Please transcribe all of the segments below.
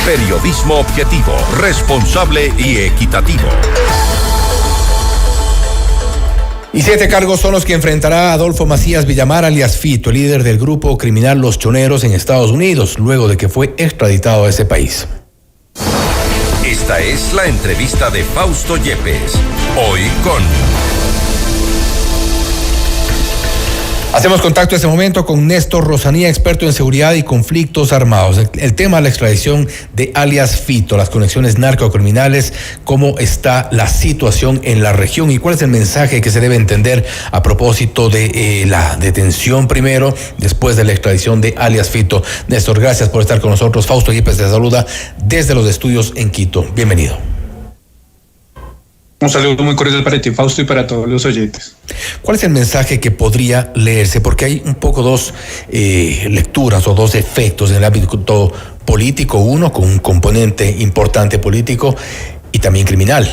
Periodismo objetivo, responsable y equitativo. Y 7 cargos son los que enfrentará Adolfo Macías Villamar, alias Fito, líder del grupo criminal Los Choneros en Estados Unidos, luego de que fue extraditado a ese país. Esta es la entrevista de Fausto Yepes, hoy con... Hacemos contacto en este momento con Néstor Rosanía, experto en seguridad y conflictos armados. El tema de la extradición de alias Fito, las conexiones narcocriminales, cómo está la situación en la región y cuál es el mensaje que se debe entender a propósito de la detención primero, después de la extradición de alias Fito. Néstor, gracias por estar con nosotros. Fausto Yepes te saluda desde los estudios en Quito. Bienvenido. Un saludo muy cordial para ti, Fausto, y para todos los oyentes. ¿Cuál es el mensaje que podría leerse? Porque hay un poco dos lecturas o dos efectos en el ámbito político, uno con un componente importante político y también criminal.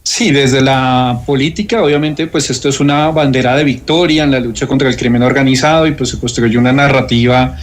Sí, desde la política, obviamente, pues esto es una bandera de victoria en la lucha contra el crimen organizado y pues se construye una narrativa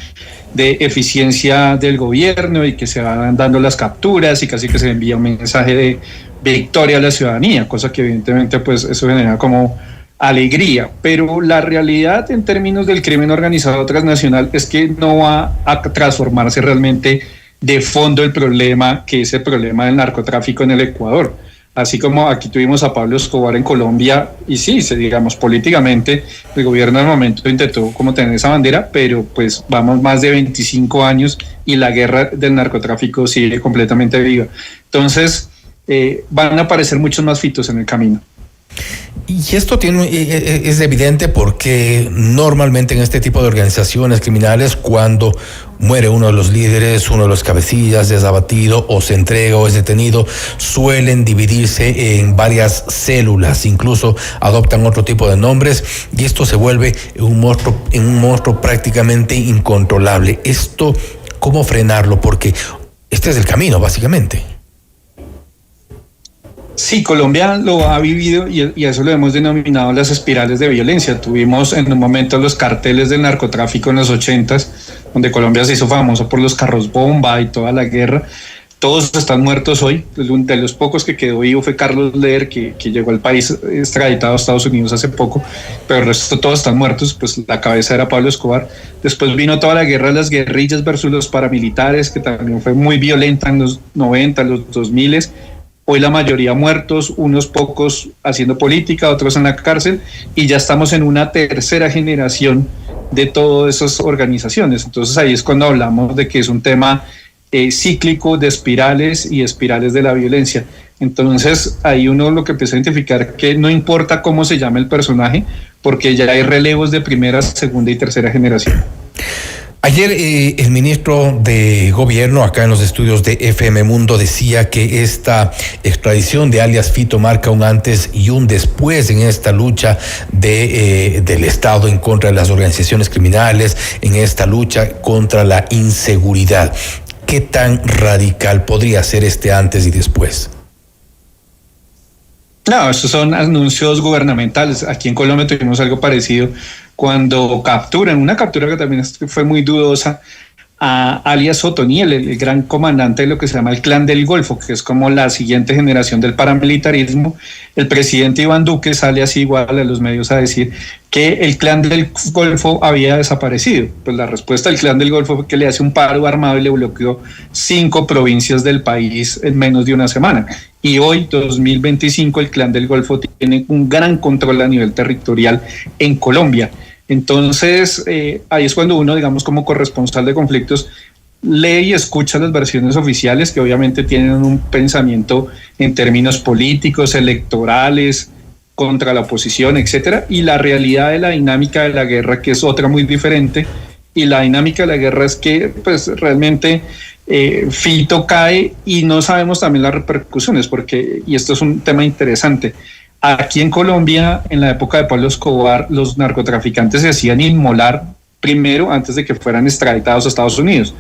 de eficiencia del gobierno y que se van dando las capturas y casi que se envía un mensaje de victoria a la ciudadanía, cosa que evidentemente pues eso genera como alegría, pero la realidad en términos del crimen organizado transnacional es que no va a transformarse realmente de fondo el problema, que es el problema del narcotráfico en el Ecuador. Así como aquí tuvimos a Pablo Escobar en Colombia, y sí, digamos, políticamente el gobierno al momento intentó como tener esa bandera, pero pues vamos más de 25 años y la guerra del narcotráfico sigue completamente viva. Entonces, van a aparecer muchos más Fitos en el camino. Y esto es evidente porque normalmente en este tipo de organizaciones criminales, cuando muere uno de los líderes, uno de los cabecillas, es abatido o se entrega o es detenido, suelen dividirse en varias células, incluso adoptan otro tipo de nombres y esto se vuelve un monstruo prácticamente incontrolable. Esto, ¿cómo frenarlo? Porque este es el camino, básicamente. Sí, Colombia lo ha vivido y a eso lo hemos denominado las espirales de violencia. Tuvimos en un momento los carteles del narcotráfico en los 80s, donde Colombia se hizo famoso por los carros bomba y toda la guerra. Todos están muertos hoy. De los pocos que quedó vivo fue Carlos Leder, que llegó al país extraditado a Estados Unidos hace poco, pero el resto todos están muertos. Pues la cabeza era Pablo Escobar. Después vino toda la guerra de las guerrillas versus los paramilitares, que también fue muy violenta en los 90, los 2000. Hoy la mayoría muertos, unos pocos haciendo política, otros en la cárcel, y ya estamos en una tercera generación de todas esas organizaciones. Entonces ahí es cuando hablamos de que es un tema cíclico de espirales y espirales de la violencia. Entonces ahí uno lo que empieza a identificar que no importa cómo se llame el personaje, porque ya hay relevos de primera, segunda y tercera generación. Ayer el ministro de Gobierno acá en los estudios de FM Mundo decía que esta extradición de alias Fito marca un antes y un después en esta lucha del Estado en contra de las organizaciones criminales, en esta lucha contra la inseguridad. ¿Qué tan radical podría ser este antes y después? No, estos son anuncios gubernamentales. Aquí en Colombia tuvimos algo parecido cuando capturan, una captura que también fue muy dudosa, a alias Otoniel, el gran comandante de lo que se llama el Clan del Golfo, que es como la siguiente generación del paramilitarismo. El presidente Iván Duque sale así igual a los medios a decir que el Clan del Golfo había desaparecido. Pues la respuesta del Clan del Golfo fue que le hace un paro armado y le bloqueó 5 provincias del país en menos de una semana. Y hoy, 2025, el Clan del Golfo tiene un gran control a nivel territorial en Colombia. Entonces, ahí es cuando uno, digamos, como corresponsal de conflictos, lee y escucha las versiones oficiales, que obviamente tienen un pensamiento en términos políticos, electorales, contra la oposición, etcétera, y la realidad de la dinámica de la guerra, que es otra muy diferente, y la dinámica de la guerra es que, pues, realmente Fito cae y no sabemos también las repercusiones, porque, y esto es un tema interesante, aquí en Colombia, en la época de Pablo Escobar, los narcotraficantes se hacían inmolar primero antes de que fueran extraditados a Estados Unidos.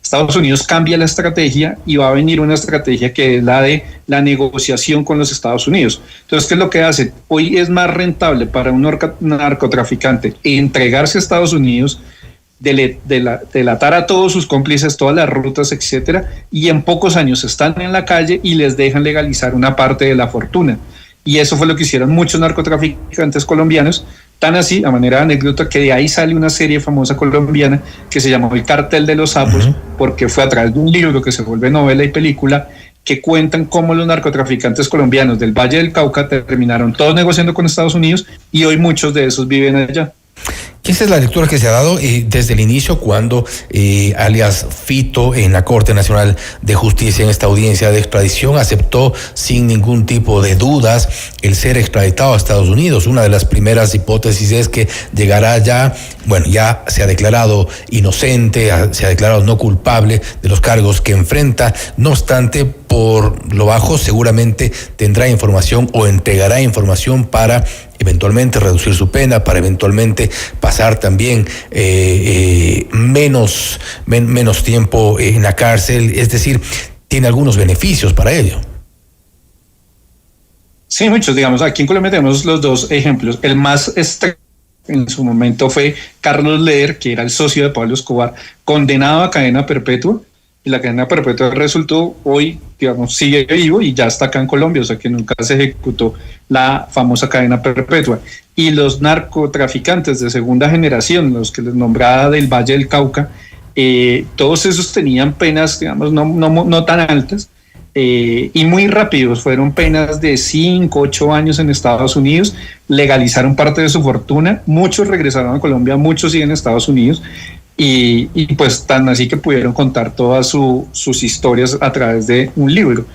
Estados Unidos cambia la estrategia y va a venir una estrategia que es la de la negociación con los Estados Unidos. Entonces, ¿qué es lo que hace? Hoy es más rentable para un narcotraficante entregarse a Estados Unidos delatar a todos sus cómplices, todas las rutas, etcétera, y en pocos años están en la calle y les dejan legalizar una parte de la fortuna. Y eso fue lo que hicieron muchos narcotraficantes colombianos, tan así, a manera de anécdota, que de ahí sale una serie famosa colombiana que se llamó El Cartel de los Sapos, porque fue a través de un libro que se vuelve novela y película, que cuentan cómo los narcotraficantes colombianos del Valle del Cauca terminaron todos negociando con Estados Unidos y hoy muchos de esos viven allá. Esa es la lectura que se ha dado desde el inicio, cuando alias Fito en la Corte Nacional de Justicia, en esta audiencia de extradición, aceptó sin ningún tipo de dudas el ser extraditado a Estados Unidos. Una de las primeras hipótesis es que llegará ya se ha declarado inocente, se ha declarado no culpable de los cargos que enfrenta. No obstante, por lo bajo seguramente tendrá información o entregará información para eventualmente reducir su pena, para eventualmente pasar también menos tiempo en la cárcel. Es decir, tiene algunos beneficios para ello. Sí, muchos. Digamos, aquí en Colombia tenemos los dos ejemplos. El más en su momento fue Carlos Leder, que era el socio de Pablo Escobar, condenado a cadena perpetua, y la cadena perpetua resultó hoy, digamos, sigue vivo y ya está acá en Colombia, o sea que nunca se ejecutó la famosa cadena perpetua. Y los narcotraficantes de segunda generación, los que les nombraba del Valle del Cauca, todos esos tenían penas, digamos, no tan altas, y muy rápidos. Fueron penas de 5, 8 años en Estados Unidos, legalizaron parte de su fortuna, muchos regresaron a Colombia, muchos siguen en Estados Unidos, y pues tan así que pudieron contar todas sus historias a través de un libro.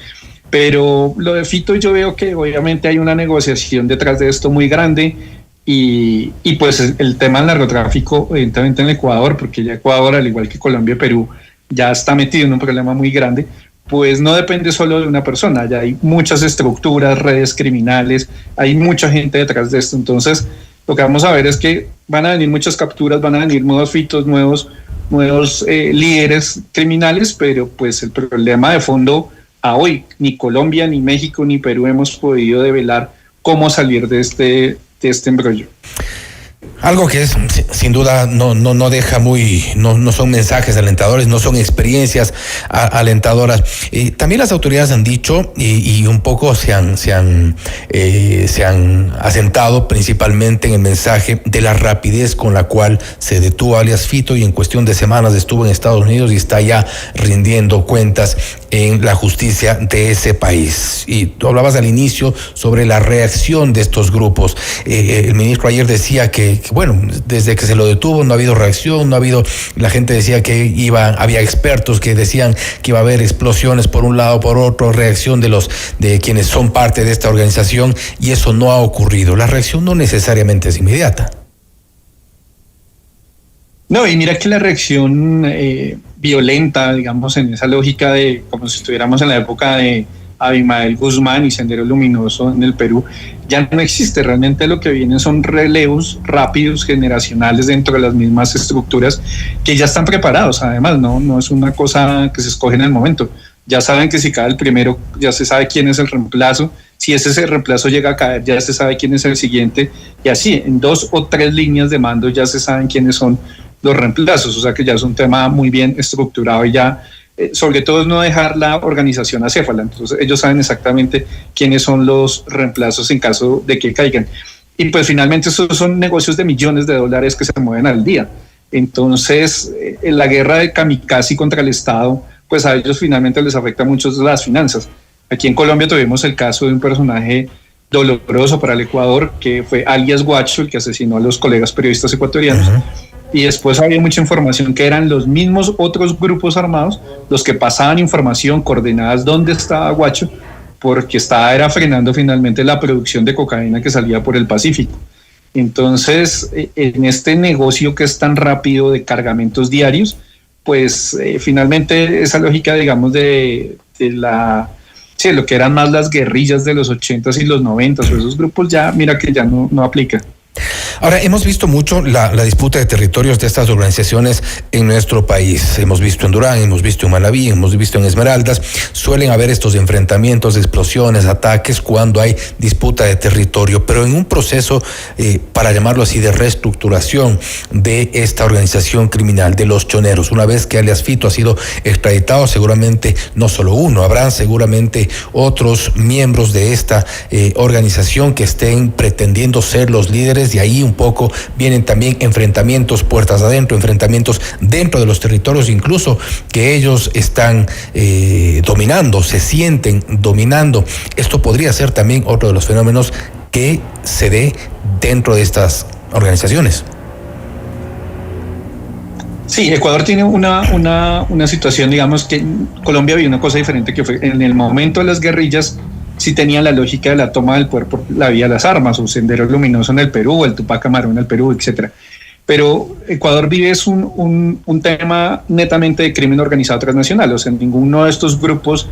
Pero lo de Fito, yo veo que obviamente hay una negociación detrás de esto muy grande, y pues el tema del narcotráfico evidentemente en Ecuador, porque ya Ecuador, al igual que Colombia y Perú, ya está metido en un problema muy grande, pues no depende solo de una persona, ya hay muchas estructuras, redes criminales, hay mucha gente detrás de esto. Entonces lo que vamos a ver es que van a venir muchas capturas, van a venir nuevos Fitos, nuevos líderes criminales, pero pues el problema de fondo a hoy, ni Colombia, ni México, ni Perú hemos podido develar cómo salir de este embrollo. Algo que es, sin duda, no deja no son mensajes alentadores, no son experiencias alentadoras. También las autoridades han dicho y un poco se han asentado principalmente en el mensaje de la rapidez con la cual se detuvo alias Fito, y en cuestión de semanas estuvo en Estados Unidos y está ya rindiendo cuentas en la justicia de ese país. Y tú hablabas al inicio sobre la reacción de estos grupos. El ministro ayer decía que desde que se lo detuvo no ha habido reacción, la gente decía que había expertos que decían que iba a haber explosiones por un lado, por otro, reacción de quienes son parte de esta organización, y eso no ha ocurrido. La reacción no necesariamente es inmediata. No, y mira que la reacción violenta, digamos, en esa lógica de como si estuviéramos en la época de Abimael Guzmán y Sendero Luminoso en el Perú, ya no existe. Realmente lo que vienen son relevos rápidos, generacionales dentro de las mismas estructuras que ya están preparados. Además, no es una cosa que se escoge en el momento. Ya saben que si cae el primero, ya se sabe quién es el reemplazo. Si ese reemplazo llega a caer, ya se sabe quién es el siguiente. Y así, en 2 o 3 líneas de mando ya se saben quiénes son los reemplazos. O sea que ya es un tema muy bien estructurado, y ya sobre todo es no dejar la organización acéfala. Entonces ellos saben exactamente quiénes son los reemplazos en caso de que caigan. Y pues finalmente esos son negocios de millones de dólares que se mueven al día. Entonces en la guerra de kamikaze contra el Estado, pues a ellos finalmente les afecta mucho las finanzas. Aquí en Colombia tuvimos el caso de un personaje doloroso para el Ecuador, que fue alias Guacho, el que asesinó a los colegas periodistas ecuatorianos. Y después había mucha información que eran los mismos otros grupos armados los que pasaban información, coordenadas dónde estaba Guacho, porque era frenando finalmente la producción de cocaína que salía por el Pacífico. Entonces, en este negocio que es tan rápido de cargamentos diarios, pues finalmente esa lógica, digamos, de lo que eran más las guerrillas de los 80s y los 90s, o esos grupos, ya mira que ya no aplica. Ahora, hemos visto mucho la disputa de territorios de estas organizaciones en nuestro país. Hemos visto en Durán, hemos visto en Manabí, hemos visto en Esmeraldas. Suelen haber estos enfrentamientos, explosiones, ataques cuando hay disputa de territorio, pero en un proceso, para llamarlo así, de reestructuración de esta organización criminal, de los choneros. Una vez que alias Fito ha sido extraditado, seguramente no solo uno, habrán seguramente otros miembros de esta organización que estén pretendiendo ser los líderes. De ahí un poco vienen también enfrentamientos puertas adentro, enfrentamientos dentro de los territorios, incluso que ellos están dominando, se sienten dominando. Esto podría ser también otro de los fenómenos que se dé dentro de estas organizaciones. Sí, Ecuador tiene una situación, digamos que Colombia vive una cosa diferente, que fue en el momento de las guerrillas. Sí tenía la lógica de la toma del poder por la vía de las armas, o Sendero Luminoso en el Perú, el Tupac Amaru en el Perú, etcétera. Pero Ecuador vive es un tema netamente de crimen organizado transnacional. O sea, ninguno de estos grupos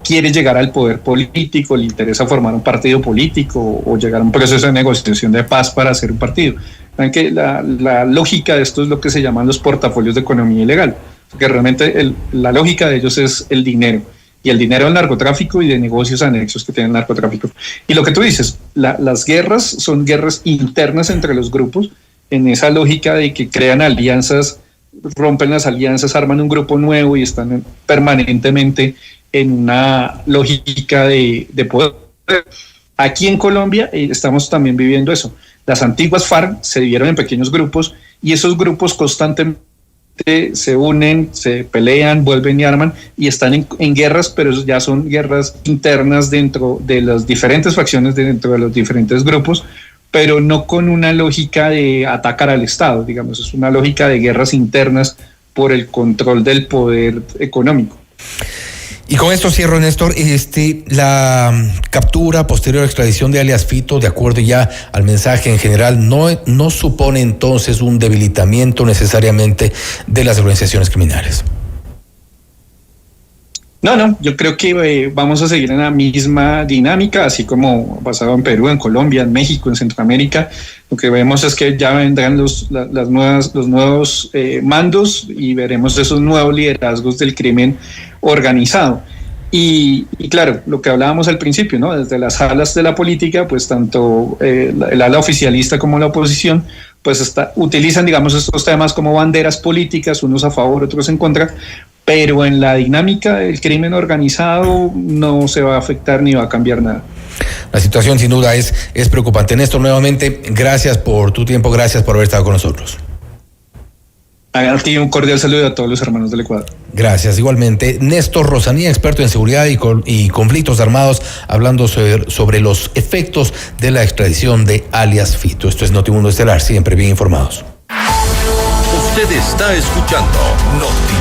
quiere llegar al poder político, le interesa formar un partido político o llegar a un proceso de negociación de paz para hacer un partido. Saben que la lógica de esto es lo que se llaman los portafolios de economía ilegal, porque realmente la lógica de ellos es el dinero. Y el dinero del narcotráfico y de negocios anexos que tiene el narcotráfico. Y lo que tú dices, las guerras son guerras internas entre los grupos, en esa lógica de que crean alianzas, rompen las alianzas, arman un grupo nuevo y están permanentemente en una lógica de poder. Aquí en Colombia estamos también viviendo eso. Las antiguas FARC se dividieron en pequeños grupos y esos grupos constantemente se unen, se pelean, vuelven y arman y están en guerras, pero ya son guerras internas dentro de las diferentes facciones, dentro de los diferentes grupos, pero no con una lógica de atacar al Estado, digamos, es una lógica de guerras internas por el control del poder económico. Y con esto cierro, Néstor, la captura, posterior extradición de alias Fito, de acuerdo ya al mensaje en general, no supone entonces un debilitamiento necesariamente de las organizaciones criminales. No, yo creo que vamos a seguir en la misma dinámica, así como pasado en Perú, en Colombia, en México, en Centroamérica. Lo que vemos es que ya vendrán los nuevos mandos y veremos esos nuevos liderazgos del crimen organizado. Y claro, lo que hablábamos al principio, ¿no? Desde las alas de la política, pues tanto el ala oficialista como la oposición, pues utilizan, digamos, estos temas como banderas políticas, unos a favor, otros en contra, pero en la dinámica del crimen organizado no se va a afectar ni va a cambiar nada. La situación sin duda es preocupante. Néstor, nuevamente, gracias por tu tiempo, gracias por haber estado con nosotros. A ti un cordial saludo a todos los hermanos del Ecuador. Gracias, igualmente. Néstor Rosanía, experto en seguridad y conflictos armados, hablando sobre los efectos de la extradición de alias Fito. Esto es Notimundo Estelar, siempre bien informados. Usted está escuchando Notimundo.